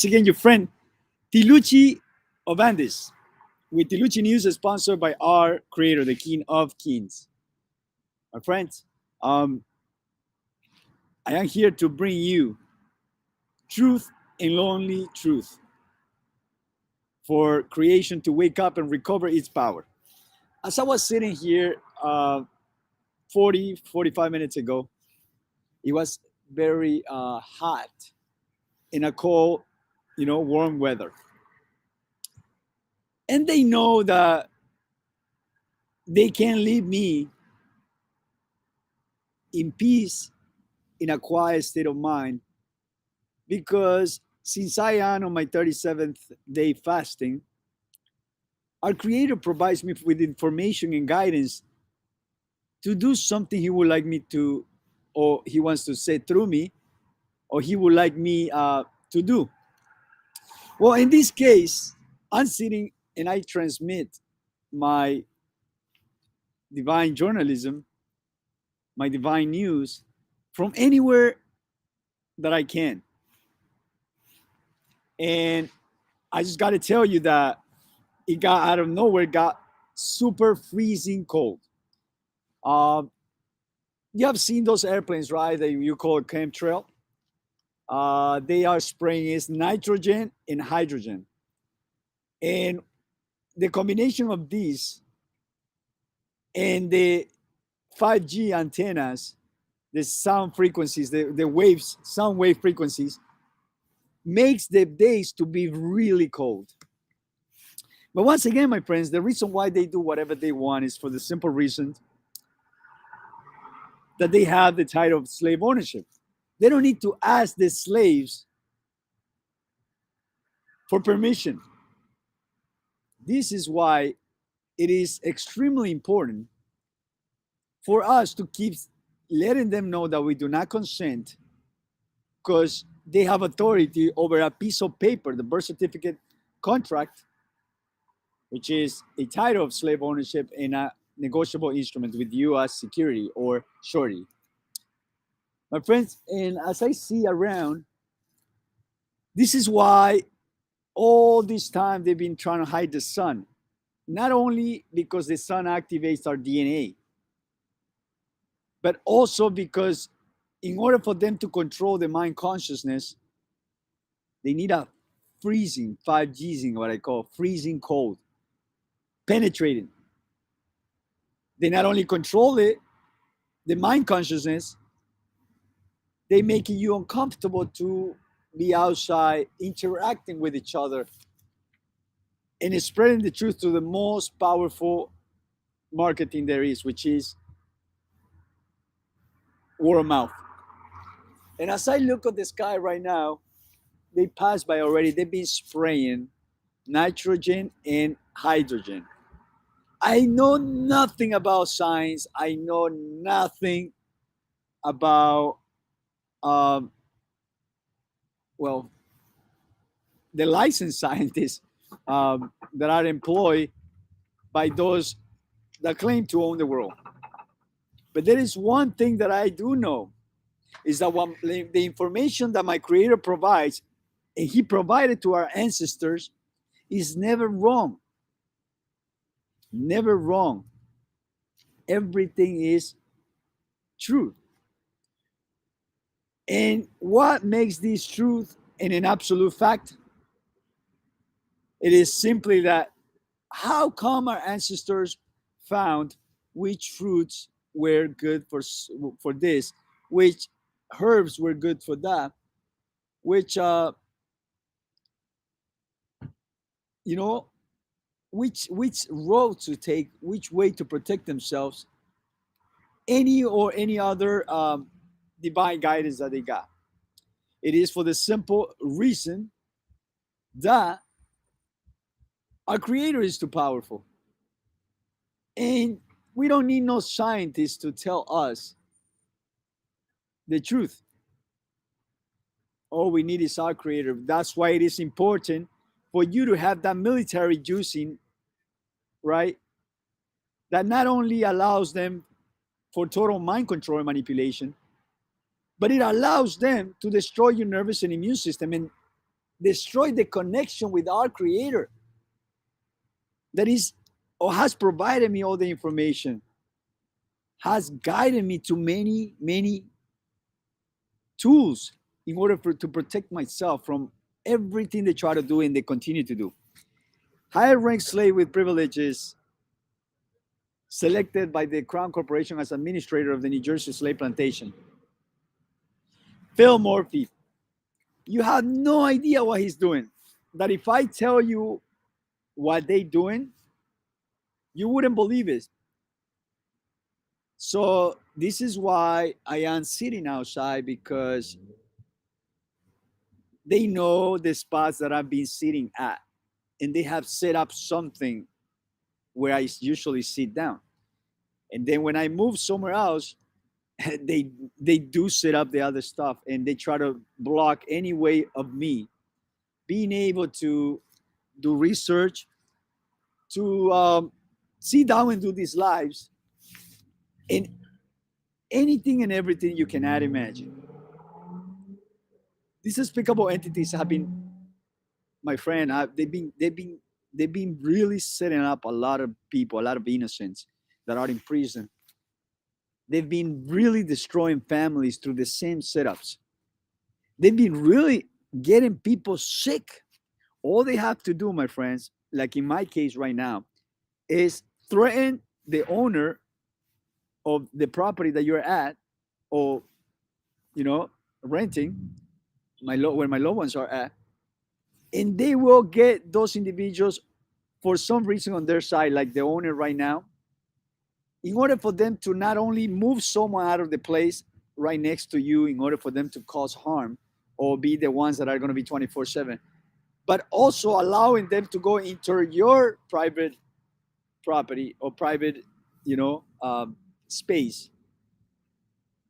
Again, your friend Tiluchi Ovandis with Tiluchi News, sponsored by our creator, the King of Kings. My friends, um, I am here to bring you truth and lonely truth for creation to wake up and recover its power. As I was sitting here 45 minutes ago, it was very hot in a cold, warm weather. And they know that they can leave me in peace, in a quiet state of mind, because since I am on my 37th day fasting, our Creator provides me with information and guidance to do something He would like me to, or He wants to say through me, or He would like me to do. Well, in this case, I'm sitting and I transmit my divine journalism, my divine news from anywhere that I can. And I just got to tell you that it got out of nowhere, got super freezing cold. You have seen those airplanes, right? That you call chemtrail. They are spraying is nitrogen and hydrogen, and the combination of these and the 5G antennas, the sound frequencies, the waves, sound wave frequencies, makes the days to be really cold. But once again, my friends, the reason why they do whatever they want is for the simple reason that they have the title of slave ownership. They don't need to ask the slaves for permission. This is why it is extremely important for us to keep letting them know that we do not consent, because they have authority over a piece of paper, the birth certificate contract, which is a title of slave ownership and a negotiable instrument with you as security or surety. My friends, and as I see around, this is why all this time they've been trying to hide the sun. Not only because the sun activates our DNA, but also because in order for them to control the mind consciousness, they need a freezing, 5Gsing, what I call freezing cold, penetrating. They not only control it, the mind consciousness, they making you uncomfortable to be outside interacting with each other and spreading the truth to the most powerful marketing there is, which is word of mouth. And as I look at the sky right now, they passed by already. They've been spraying nitrogen and hydrogen. I know nothing about science. I know nothing about, um, well, the licensed scientists that are employed by those that claim to own the world. But there is one thing that I do know is that the information that my Creator provides, and He provided to our ancestors, is never wrong. Never wrong. Everything is truth. And what makes this truth an absolute fact? It is simply that how come our ancestors found which fruits were good for this, which herbs were good for that, which you know which road to take, which way to protect themselves, any other divine guidance that they got. It is for the simple reason that our Creator is too powerful. And we don't need no scientists to tell us the truth. All we need is our Creator. That's why it is important for you to have that military using, right? That not only allows them for total mind control and manipulation, but it allows them to destroy your nervous and immune system. And destroy the connection with our Creator that is or has provided me all the information, has guided me to many, many tools in order to protect myself from everything they try to do and they continue to do. Higher ranked slave with privileges selected by the Crown Corporation as administrator of the New Jersey slave plantation. Phil Morphy, you have no idea what he's doing. That if I tell you what they doing, you wouldn't believe it. So this is why I am sitting outside, because they know the spots that I've been sitting at, and they have set up something where I usually sit down. And then when I move somewhere else, they do set up the other stuff, and they try to block any way of me being able to do research, to sit down and do these lives, and anything and everything you cannot imagine. These despicable entities have been, my friend, they've been really setting up a lot of people, a lot of innocents that are in prison. They've been really destroying families through the same setups. They've been really getting people sick. All they have to do, my friends, like in my case right now, is threaten the owner of the property that you're at, or renting where my loved ones are at, and they will get those individuals for some reason on their side, like the owner right now, in order for them to not only move someone out of the place right next to you, in order for them to cause harm or be the ones that are going to be 24/7, but also allowing them to go into your private property or private, space,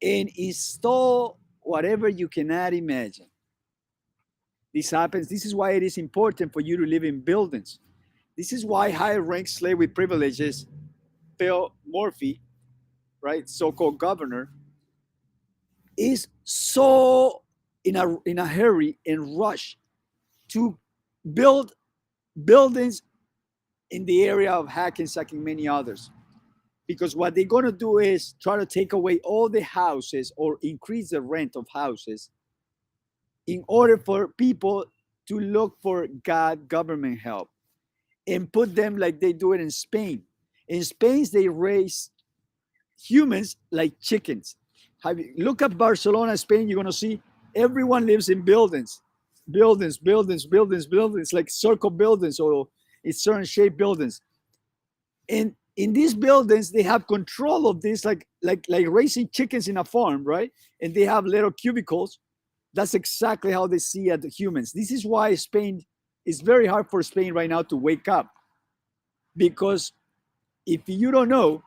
and install whatever you cannot imagine. This happens. This is why it is important for you to live in buildings. This is why higher ranked slave with privileges, Phil Morphy, right, so-called governor, is so in a hurry and rush to build buildings in the area of Hackensack and many others. Because what they're going to do is try to take away all the houses or increase the rent of houses in order for people to look for government help, and put them like they do it in Spain. In Spain, they raise humans like chickens. Look at Barcelona, Spain, you're going to see everyone lives in buildings, like circle buildings or it's certain shaped buildings. And in these buildings, they have control of this, like raising chickens in a farm, right? And they have little cubicles. That's exactly how they see at the humans. This is why Spain, it's very hard for Spain right now to wake up, because if you don't know,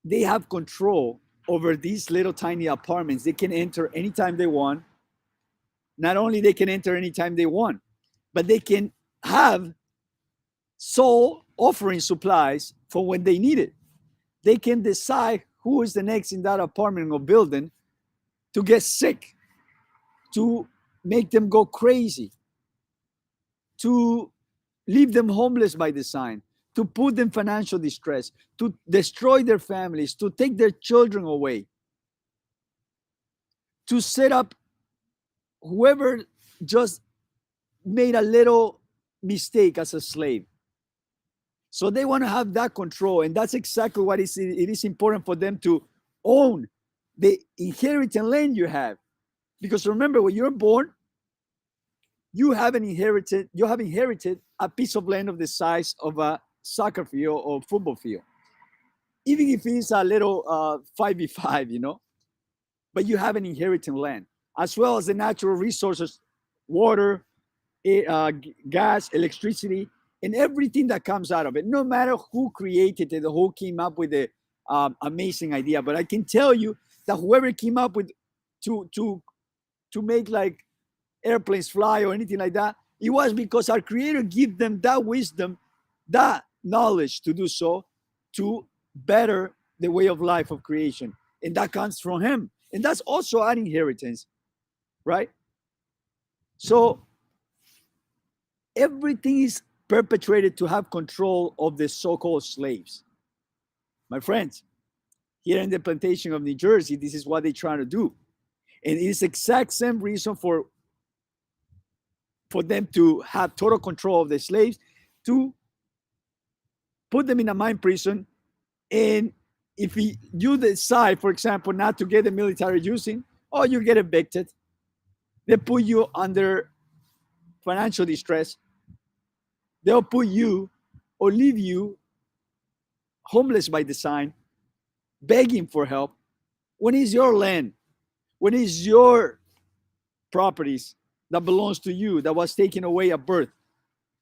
they have control over these little tiny apartments. They can enter anytime they want. Not only they can enter anytime they want, but they can have sole offering supplies for when they need it. They can decide who is the next in that apartment or building to get sick, to make them go crazy, to leave them homeless by design, to put them in financial distress, to destroy their families, to take their children away, to set up whoever just made a little mistake as a slave. So they want to have that control, and that's exactly what it is important for them to own the inherited land you have. Because remember, when you're born, you have inherited a piece of land of the size of a soccer field or football field, even if it's a little 5v5, but you have an inherited land, as well as the natural resources, water, gas, electricity, and everything that comes out of it, no matter who created it or who came up with the amazing idea. But I can tell you that whoever came up with to make like airplanes fly or anything like that, it was because our Creator gave them that wisdom, that knowledge to do so, to better the way of life of creation. And that comes from Him. And that's also an inheritance, right? So everything is perpetrated to have control of the so-called slaves. My friends, here in the plantation of New Jersey, this is what they're trying to do. And it is the exact same reason for them to have total control of the slaves, to put them in a mine prison. And if you decide, for example, not to get the military using, or you get evicted, they put you under financial distress. They'll put you or leave you homeless by design, begging for help. When it's your land, when it's your properties that belongs to you, that was taken away at birth.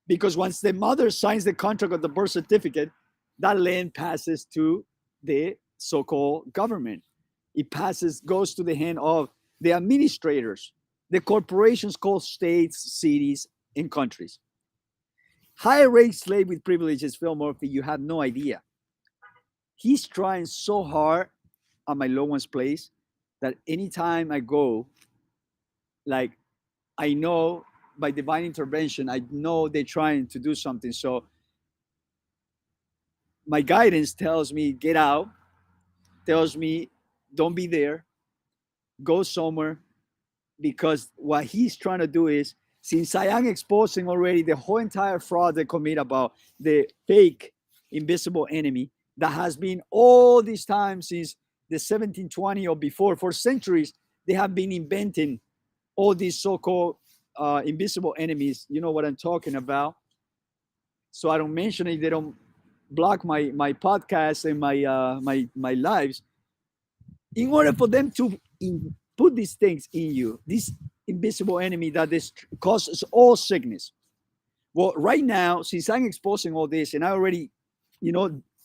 Because once the mother signs the contract of the birth certificate, that land passes to the so-called government. It goes to the hand of the administrators, the corporations called states, cities, and countries. Higher rate slave with privileges, Phil Murphy, you have no idea. He's trying so hard at my loved one's place that anytime I go, like, I know by divine intervention, I know they're trying to do something. So my guidance tells me, get out, tells me, don't be there, go somewhere, because what he's trying to do is, since I am exposing already the whole entire fraud they commit about the fake invisible enemy that has been all this time since the 1720 or before, for centuries, they have been inventing all these so-called invisible enemies. You know what I'm talking about. So I don't mention it. They don't block my podcast and my lives. In order for them to put these things in you, this invisible enemy that is causes all sickness. Well, right now, since I'm exposing all this, and I already,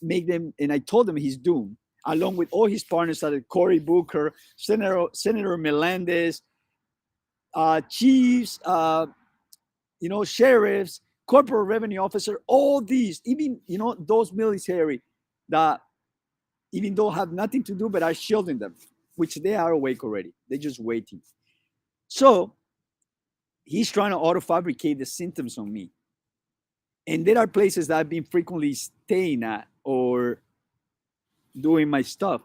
make them, and I told them he's doomed, along with all his partners, like Cory Booker, Senator Melendez, chiefs, sheriffs, corporate revenue officer, all these, even those military that even though have nothing to do but are shielding them, which they are awake already. They're just waiting. So he's trying to auto-fabricate the symptoms on me. And there are places that I've been frequently staying at or doing my stuff,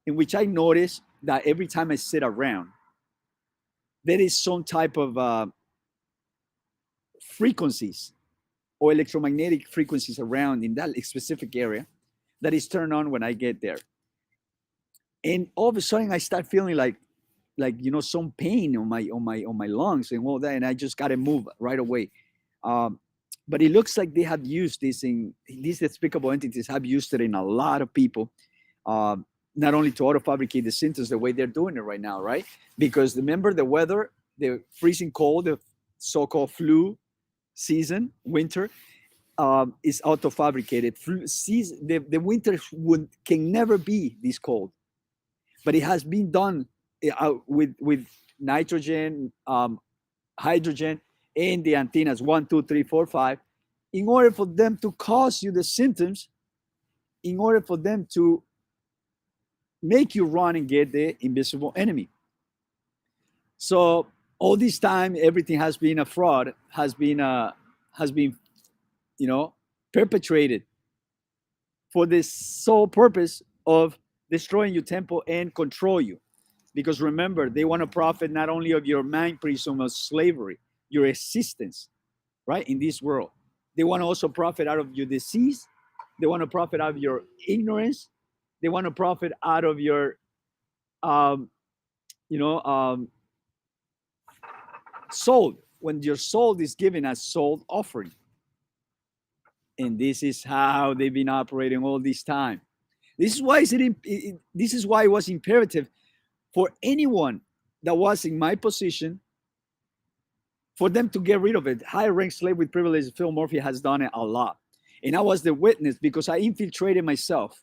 in which I notice that every time I sit around, there is some type of frequencies or electromagnetic frequencies around in that specific area that is turned on when I get there. And all of a sudden I start feeling like some pain on my lungs and all that, and I just got to move right away. But it looks like they have used this in these despicable entities have used it in a lot of people, not only to auto-fabricate the symptoms the way they're doing it right now, right? Because remember the weather, the freezing cold, the so-called flu season, winter, is auto-fabricated. The winter can never be this cold, but it has been done with nitrogen, hydrogen, and the antennas 1, 2, 3, 4, 5, in order for them to cause you the symptoms, in order for them to make you run and get the invisible enemy. So all this time, everything has been a fraud, has been perpetrated for the sole purpose of destroying your temple and control you. Because remember, they want to profit not only of your mind prism of slavery, your existence, right, in this world. They want to also profit out of your disease. They want to profit out of your ignorance. They want to profit out of your, soul. When your soul is given as soul offering. And this is how they've been operating all this time. This is why this is why it was imperative for anyone that was in my position for them to get rid of it. Higher rank slave with privilege, Phil Murphy has done it a lot. And I was the witness because I infiltrated myself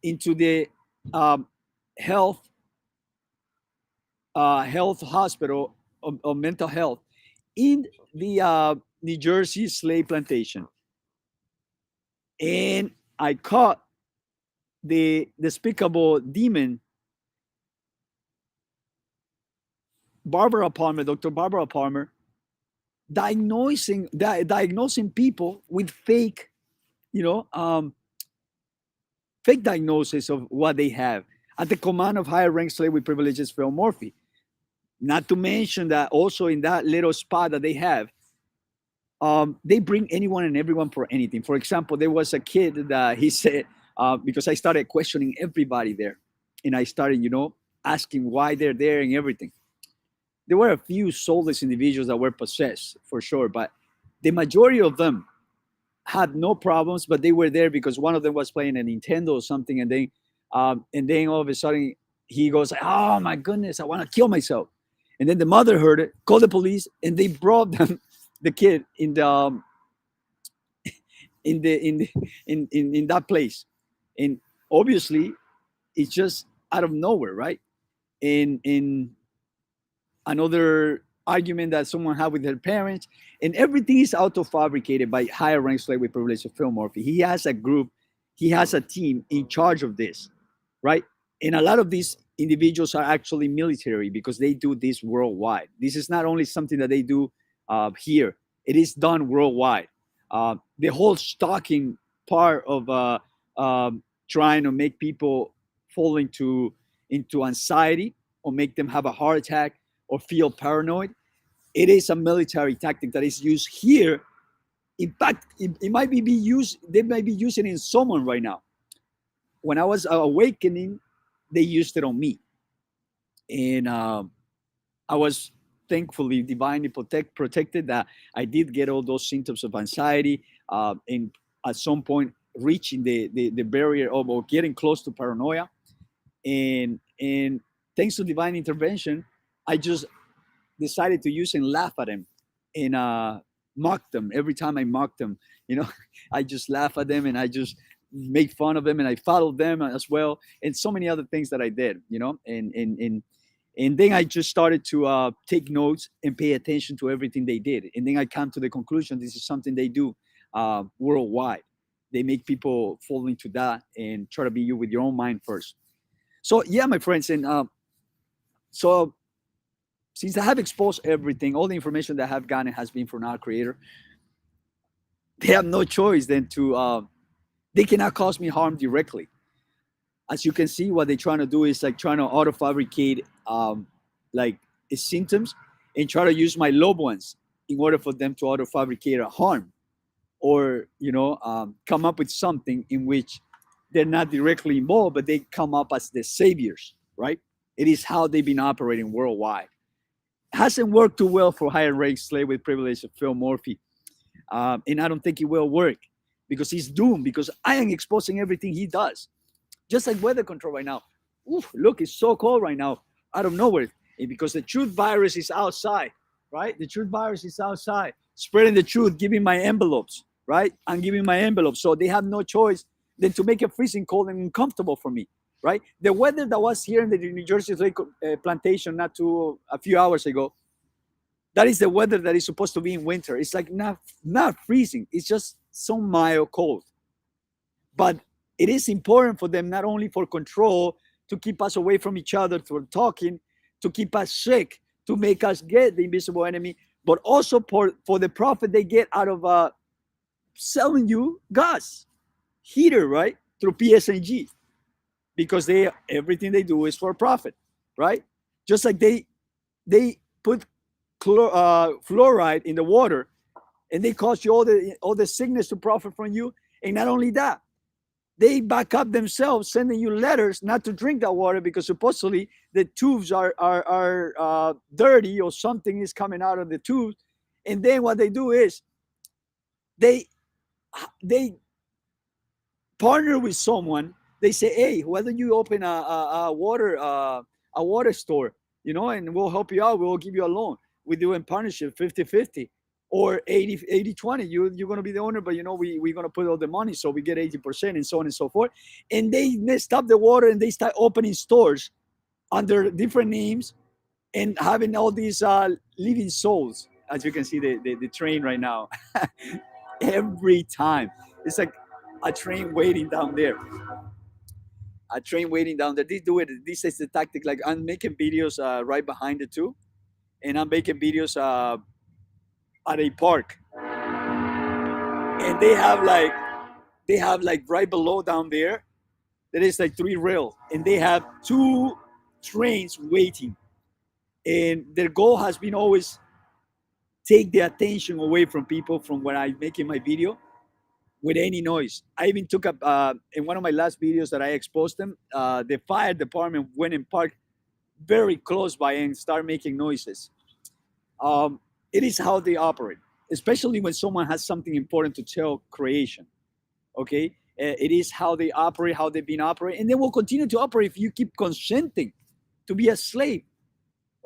into the health hospital of mental health in the New Jersey slave plantation. And I caught the despicable demon Barbara Palmer, Dr. Barbara Palmer, diagnosing people with fake, you know, fake diagnosis of what they have at the command of higher ranked slave with privileges Phil Murphy. Not to mention that also in that little spot that they have, they bring anyone and everyone for anything. For example, there was a kid that he said, because I started questioning everybody there, and I started, asking why they're there and everything. There were a few soulless individuals that were possessed for sure, but the majority of them had no problems, but they were there because one of them was playing a Nintendo or something, and then all of a sudden he goes, "Oh my goodness, I want to kill myself." And then the mother heard it, called the police, and they brought them, the kid, in that place. And obviously, it's just out of nowhere, right? In another argument that someone had with their parents, and everything is auto fabricated by higher ranked slave with privilege of Phil Murphy. He has a group, he has a team in charge of this, right? And a lot of these individuals are actually military because they do this worldwide. This is not only something that they do here; it is done worldwide. The whole stalking part of trying to make people fall into anxiety or make them have a heart attack or feel paranoid. It is a military tactic that is used here. In fact, it might be used. They might be using it in someone right now. When I was awakening, they used it on me, and I was thankfully divinely protected. That I did get all those symptoms of anxiety, and at some point reaching the barrier of or getting close to paranoia, and thanks to divine intervention, I just decided to use and laugh at them and mock them. Every time I mock them, you know, I just laugh at them and I just make fun of them and I follow them as well, and so many other things that I did, and then I just started to take notes and pay attention to everything they did, and then I come to the conclusion this is something they do worldwide. They make people fall into that and try to be you with your own mind first. So yeah, my friends, and so since I have exposed everything, all the information that I have gotten has been from our creator, they have no choice than to, they cannot cause me harm directly. As you can see, what they're trying to do is like trying to auto fabricate like symptoms and try to use my loved ones in order for them to auto fabricate a harm or, come up with something in which they're not directly involved, but they come up as the saviors, right? It is how they've been operating worldwide. Hasn't worked too well for higher ranked slave with privilege of Phil Murphy. And I don't think it will work because he's doomed because I am exposing everything he does. Just like weather control right now. Oof, look, it's so cold right now out of nowhere. And because the truth virus is outside, right? The truth virus is outside, spreading the truth, giving my envelopes, right? I'm giving my envelopes. So they have no choice than to make it freezing cold and uncomfortable for me, right? The weather that was here in the New Jersey Lake plantation not too a few hours ago, that is the weather that is supposed to be in winter. It's like not freezing. It's just so mild cold. But it is important for them not only for control to keep us away from each other through talking, to keep us sick, to make us get the invisible enemy, but also for the profit they get out of selling you gas, heater, right? Through PSNG. Because everything they do is for profit, right? Just like they put fluoride in the water, and they cause you all the sickness to profit from you. And not only that, they back up themselves, sending you letters not to drink that water because supposedly the tubes are dirty or something is coming out of the tubes. And then what they do is they partner with someone. They say, "Hey, why don't you open a water store, and we'll help you out. We'll give you a loan. We do in partnership 50-50 or 80-20. You're going to be the owner, but we're going to put all the money so we get 80% and so on and so forth." And they messed up the water and they start opening stores under different names and having all these living souls. As you can see, the train right now. Every time. It's like a train waiting down there. A train waiting down there. They do it. This is the tactic. Like I'm making videos right behind it too. and I'm making videos at a park, and they have like right below down there is like three rail, and they have two trains waiting, and their goal has been always take the attention away from people from when I'm making my video with any noise. I even took up in one of my last videos that I exposed them. The fire department went and parked very close by and start making noises. Um, it is how they operate, especially when someone has something important to tell creation. Okay, it is how they operate, how they've been operating, and they will continue to operate if you keep consenting to be a slave.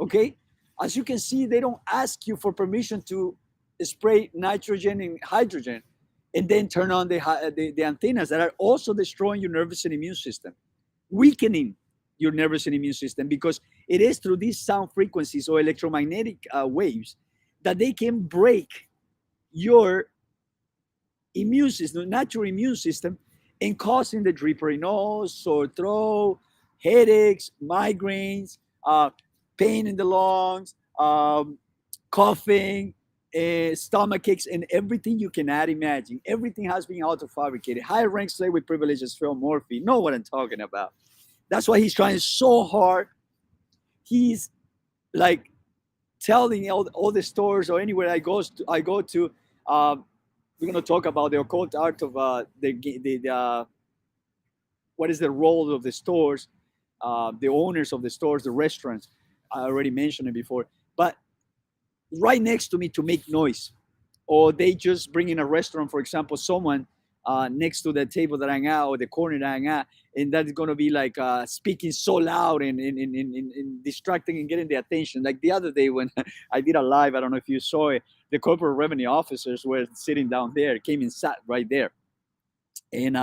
Okay, as you can see, they don't ask you for permission to spray nitrogen and hydrogen and then turn on the antennas that are also destroying your nervous and immune system, weakening your nervous and immune system, because it is through these sound frequencies or electromagnetic waves that they can break your immune system, natural immune system, and causing the dripping nose, sore throat, headaches, migraines, pain in the lungs, coughing, stomach aches, and everything you cannot imagine. Everything has been auto fabricated. High rank slave with privileges, Phil Morphy. Know what I'm talking about. That's why he's trying so hard. He's like telling all the stores or anywhere I go to. We're going to talk about the occult art of the what is the role of the stores, the owners of the stores, the restaurants. I already mentioned it before, but right next to me to make noise, or they just bring in a restaurant, for example, someone next to the table that I'm at or the corner that I'm at, and that's going to be like speaking so loud and distracting and getting the attention. Like the other day when I did a live, I don't know if you saw it, the corporate revenue officers were sitting down there, came and sat right there, and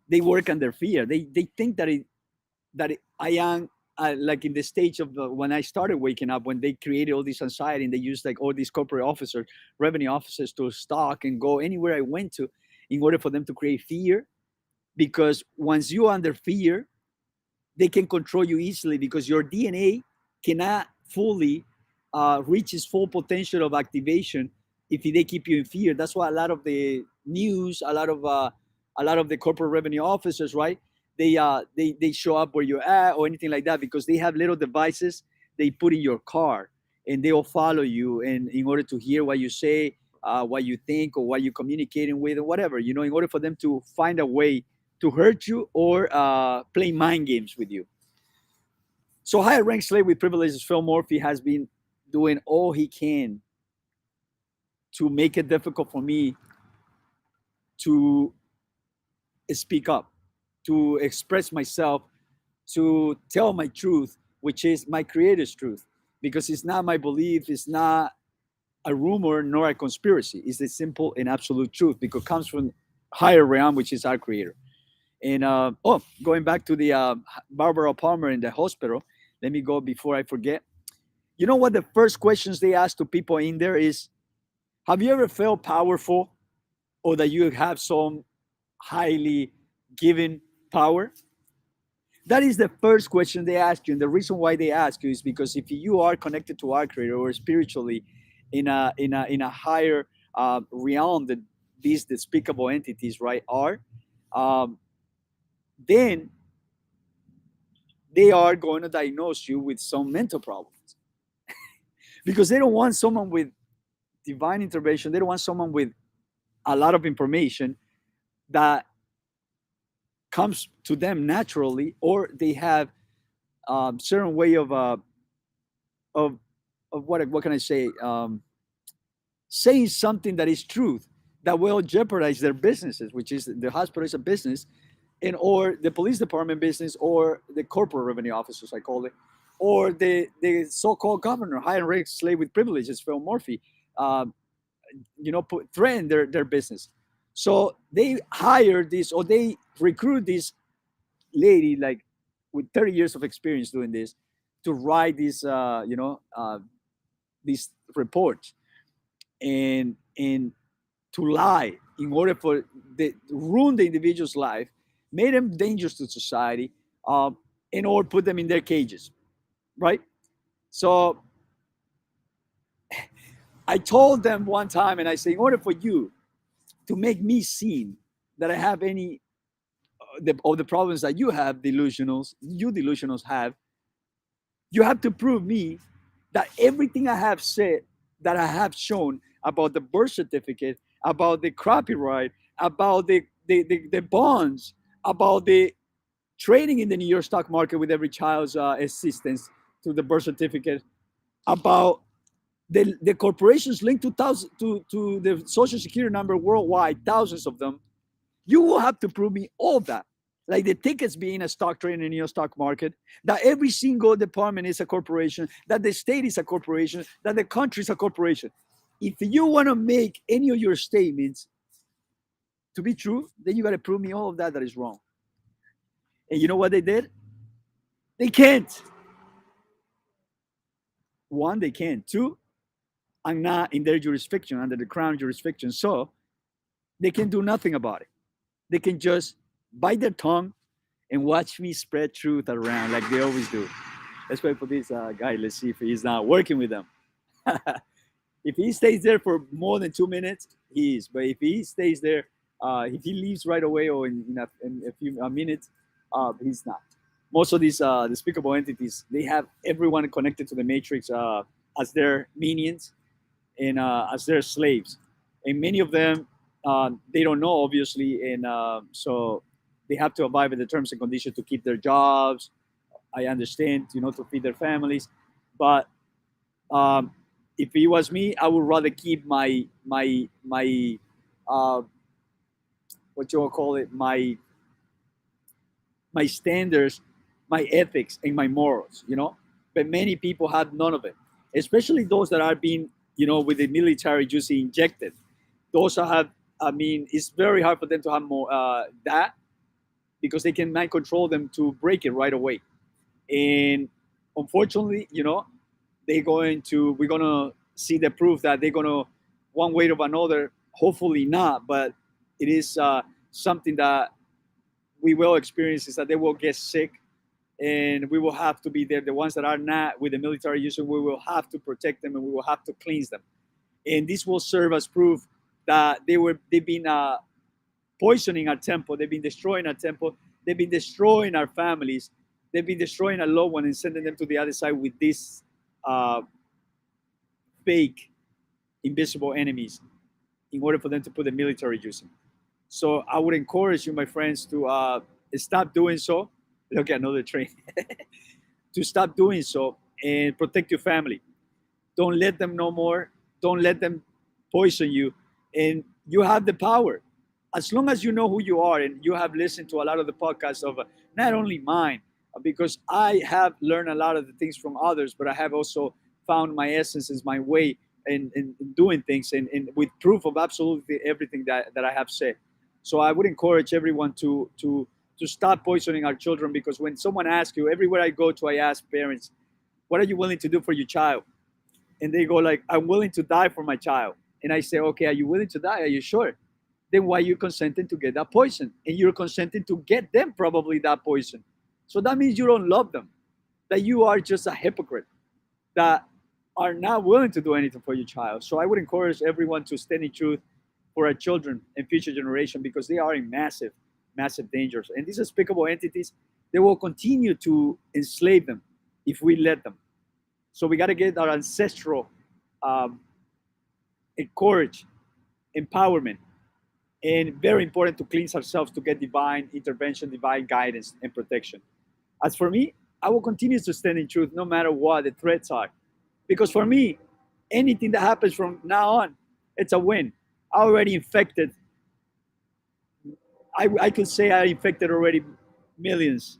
they work under fear. They think I am like in the stage of when I started waking up, when they created all this anxiety and they used like all these corporate officers, revenue officers to stalk and go anywhere I went to in order for them to create fear. Because once you're under fear, they can control you easily because your DNA cannot fully reach its full potential of activation if they keep you in fear. That's why a lot of the news, a lot of the corporate revenue officers, right? They show up where you're at or anything like that because they have little devices they put in your car, and they will follow you, and in order to hear what you say, what you think, or what you're communicating with, or whatever, in order for them to find a way to hurt you or play mind games with you. So higher ranked slave with privileges, Phil Morphy has been doing all he can to make it difficult for me to speak up, to express myself, to tell my truth, which is my creator's truth, because it's not my belief, it's not a rumor nor a conspiracy. It's the simple and absolute truth because it comes from higher realm, which is our creator. And going back to the Barbara Palmer in the hospital, let me go before I forget. You know what the first questions they ask to people in there is, have you ever felt powerful or that you have some highly given power? That is the first question they ask you. And the reason why they ask you is because if you are connected to our creator or spiritually in a higher realm that these despicable entities, right, are, um, then they are going to diagnose you with some mental problems because they don't want someone with divine intervention. They don't want someone with a lot of information that comes to them naturally, or they have certain way of what can I say, saying something that is truth that will jeopardize their businesses, which is the hospital is a business, and or the police department business, or the corporate revenue officers, I call it, or the so-called governor, high rank slave with privileges, Phil Murphy, um, threaten their business. So they hire this, or they recruit this lady, like with 30 years of experience doing this, to write these reports, and to lie in order for the ruin the individual's life, made them dangerous to society, and or put them in their cages, right? So I told them one time, and I say, in order for you to make me seem that I have any of the problems that you have, delusionals have, you have to prove me that everything I have said, that I have shown about the birth certificate, about the copyright, about the bonds, about the trading in the New York stock market with every child's assistance to the birth certificate, about the corporations linked to the social security number worldwide, thousands of them. You will have to prove me all that. Like the tickets being a stock trade in the New York stock market, that every single department is a corporation, that the state is a corporation, that the country is a corporation. If you want to make any of your statements to be true, then you got to prove me all of that is wrong. And you know what they did? They can't. One, they can't. Two, I'm not in their jurisdiction, under the crown jurisdiction. So they can do nothing about it. They can just bite their tongue and watch me spread truth around like they always do. Let's wait for this guy. Let's see if he's not working with them. If he stays there for more than 2 minutes, he is. But if he stays there, if he leaves right away or in a few minutes, he's not. Most of these despicable entities, they have everyone connected to the Matrix as their minions and as their slaves. And many of them, they don't know, obviously, and so they have to abide by the terms and conditions to keep their jobs. I understand, to feed their families, but if it was me, I would rather keep my what you will call it, my standards, my ethics, and my morals. But many people have none of it, especially those that are being, with the military just injected. Those have, I mean, it's very hard for them to have more that because they can mind control them to break it right away. And unfortunately, we're gonna see the proof that they're gonna, one way or another, hopefully not, but it is something that we will experience, is that they will get sick and we will have to be there. The ones that are not with the military user, we will have to protect them and we will have to cleanse them. And this will serve as proof that they've been poisoning our temple, they've been destroying our temple, they've been destroying our families, they've been destroying our loved ones and sending them to the other side with these fake invisible enemies in order for them to put the military using. So I would encourage you, my friends, to stop doing so. Look at another train. To stop doing so and protect your family. Don't let them know more. Don't let them poison you. And you have the power. As long as you know who you are and you have listened to a lot of the podcasts of not only mine, because I have learned a lot of the things from others, but I have also found my essences, my way in doing things and with proof of absolutely everything that I have said. So I would encourage everyone to stop poisoning our children, because when someone asks you, everywhere I go to, I ask parents, what are you willing to do for your child? And they go like, I'm willing to die for my child. And I say, okay, are you willing to die? Are you sure? Then why are you consenting to get that poison? And you're consenting to get them probably that poison. So that means you don't love them, that you are just a hypocrite, that are not willing to do anything for your child. So I would encourage everyone to stand in truth for our children and future generation, because they are in massive, massive dangers. And these despicable entities, they will continue to enslave them if we let them. So we got to get our ancestral um, courage, empowerment, and very important to cleanse ourselves to get divine intervention, divine guidance, and protection. As for me, I will continue to stand in truth no matter what the threats are. Because for me, anything that happens from now on, it's a win. I already infected. I could say I infected already millions.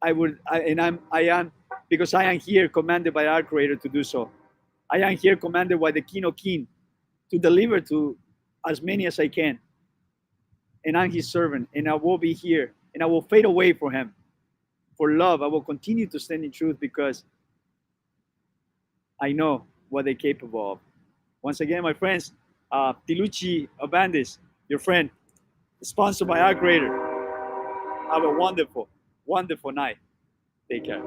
I am, because I am here commanded by our Creator to do so. I am here commanded by the King of Kings to deliver to as many as I can. And I'm His servant, and I will be here, and I will fade away for Him. For love, I will continue to stand in truth because I know what they're capable of. Once again, my friends, Tiluchi Abandis, your friend, sponsored by our Creator. Have a wonderful, wonderful night. Take care.